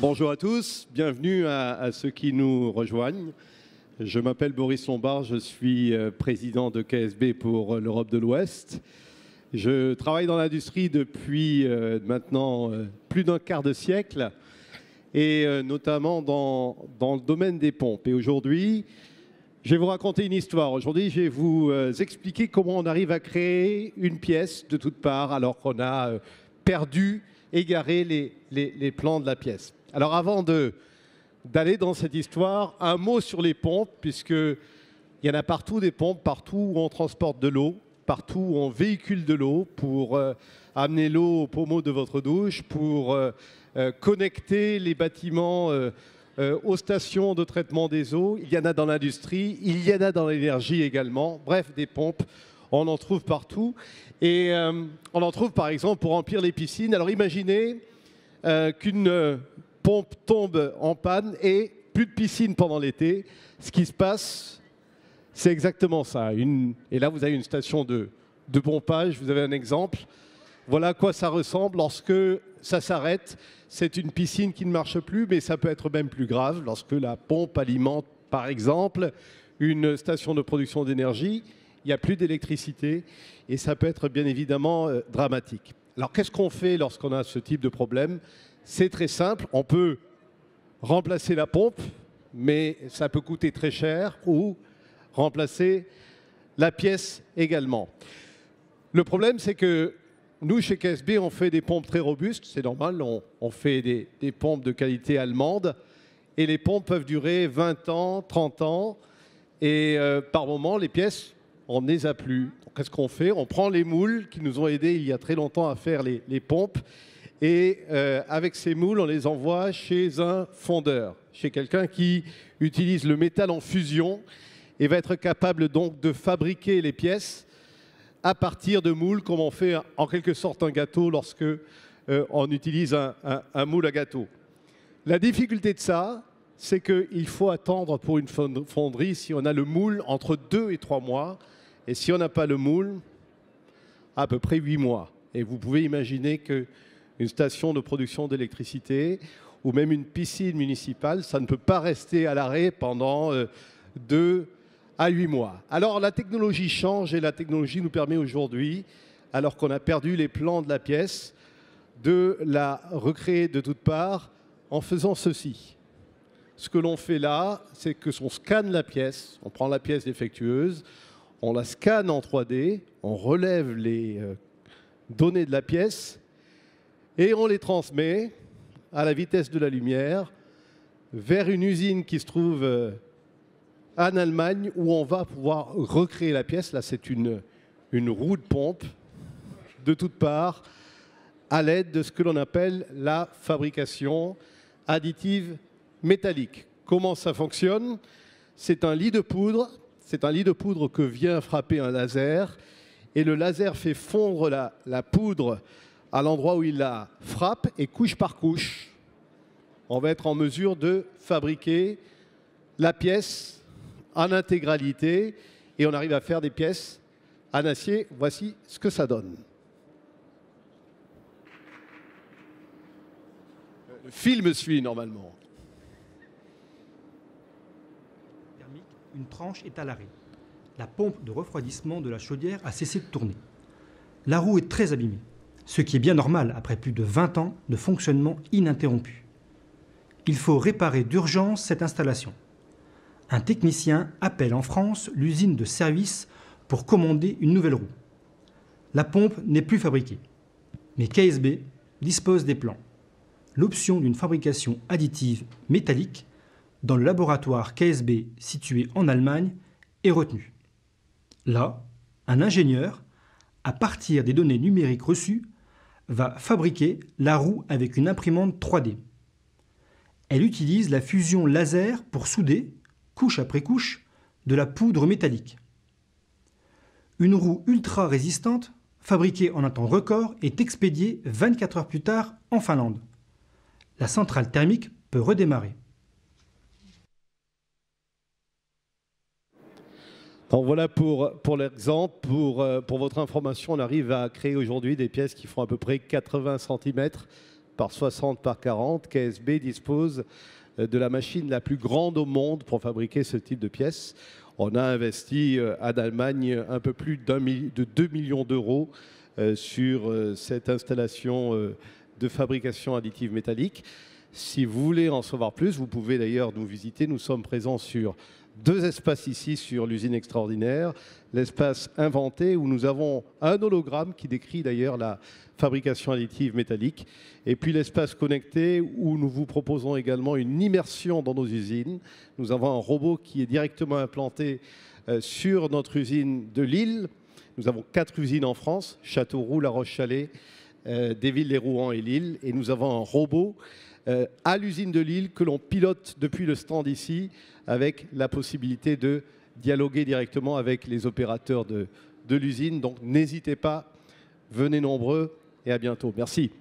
Bonjour à tous, bienvenue à ceux qui nous rejoignent. Je m'appelle Boris Lombard, je suis président de KSB pour l'Europe de l'Ouest. Je travaille dans l'industrie depuis maintenant plus d'un quart de siècle et notamment dans le domaine des pompes. Et aujourd'hui, je vais vous raconter une histoire. Aujourd'hui, je vais vous expliquer comment on arrive à créer une pièce de toutes parts alors qu'on a perdu, égaré les plans de la pièce. Alors avant d'aller dans cette histoire, un mot sur les pompes, puisqu'il y en a partout des pompes, partout où on transporte de l'eau, partout où on véhicule de l'eau pour amener l'eau au pommeau de votre douche, pour connecter les bâtiments aux stations de traitement des eaux. Il y en a dans l'industrie, il y en a dans l'énergie également. Bref, des pompes, on en trouve partout. Et on en trouve par exemple pour remplir les piscines. Alors imaginez qu'une pompe tombe en panne et plus de piscine pendant l'été. Ce qui se passe, c'est exactement ça. Et là, vous avez une station de pompage, vous avez un exemple. Voilà à quoi ça ressemble lorsque ça s'arrête. C'est une piscine qui ne marche plus, mais ça peut être même plus grave lorsque la pompe alimente, par exemple, une station de production d'énergie. Il n'y a plus d'électricité et ça peut être bien évidemment dramatique. Alors qu'est-ce qu'on fait lorsqu'on a ce type de problème ? C'est très simple, on peut remplacer la pompe, mais ça peut coûter très cher, ou remplacer la pièce également. Le problème, c'est que nous, chez KSB, on fait des pompes très robustes, c'est normal, on fait des pompes de qualité allemande, et les pompes peuvent durer 20 ans, 30 ans, et par moment, les pièces, on ne les a plus. Qu'est-ce qu'on fait ? On prend les moules qui nous ont aidés il y a très longtemps à faire les pompes, et avec ces moules, on les envoie chez un fondeur, chez quelqu'un qui utilise le métal en fusion et va être capable donc de fabriquer les pièces à partir de moules, comme on fait en quelque sorte un gâteau lorsque on utilise un moule à gâteau. La difficulté de ça, c'est qu'il faut attendre pour une fonderie, si on a le moule, entre 2 et 3 mois, et si on n'a pas le moule, à peu près 8 mois. Et vous pouvez imaginer que une station de production d'électricité ou même une piscine municipale, ça ne peut pas rester à l'arrêt pendant 2 à 8 mois. Alors la technologie change et la technologie nous permet aujourd'hui, alors qu'on a perdu les plans de la pièce, de la recréer de toutes parts en faisant ceci. Ce que l'on fait là, c'est que on scanne la pièce, on prend la pièce défectueuse, on la scanne en 3D, on relève les données de la pièce, et on les transmet à la vitesse de la lumière vers une usine qui se trouve en Allemagne où on va pouvoir recréer la pièce. Là, c'est une roue de pompe de toutes parts à l'aide de ce que l'on appelle la fabrication additive métallique. Comment ça fonctionne ? C'est un lit de poudre. C'est un lit de poudre que vient frapper un laser et le laser fait fondre la poudre à l'endroit où il la frappe, et couche par couche, on va être en mesure de fabriquer la pièce en intégralité, et on arrive à faire des pièces en acier. Voici ce que ça donne. Le film suit normalement. Une tranche est à l'arrêt. La pompe de refroidissement de la chaudière a cessé de tourner. La roue est très abîmée, ce qui est bien normal après plus de 20 ans de fonctionnement ininterrompu. Il faut réparer d'urgence cette installation. Un technicien appelle en France l'usine de service pour commander une nouvelle roue. La pompe n'est plus fabriquée, mais KSB dispose des plans. L'option d'une fabrication additive métallique dans le laboratoire KSB situé en Allemagne est retenue. Là, un ingénieur, à partir des données numériques reçues, va fabriquer la roue avec une imprimante 3D. Elle utilise la fusion laser pour souder, couche après couche, de la poudre métallique. Une roue ultra résistante, fabriquée en un temps record, est expédiée 24 heures plus tard en Finlande. La centrale thermique peut redémarrer. Donc voilà pour l'exemple. Pour votre information, on arrive à créer aujourd'hui des pièces qui font à peu près 80 cm par 60 par 40, KSB dispose de la machine la plus grande au monde pour fabriquer ce type de pièces. On a investi en Allemagne un peu plus de 2 millions d'euros sur cette installation de fabrication additive métallique. Si vous voulez en savoir plus, vous pouvez d'ailleurs nous visiter. Nous sommes présents sur 2 espaces ici sur l'usine extraordinaire. L'espace inventé où nous avons un hologramme qui décrit d'ailleurs la fabrication additive métallique. Et puis l'espace connecté où nous vous proposons également une immersion dans nos usines. Nous avons un robot qui est directement implanté sur notre usine de Lille. Nous avons 4 usines en France, Châteauroux, La Roche-Chalais, Déville-les-Rouen et Lille. Et nous avons un robot à l'usine de Lille que l'on pilote depuis le stand ici avec la possibilité de dialoguer directement avec les opérateurs de l'usine. Donc n'hésitez pas, venez nombreux et à bientôt. Merci.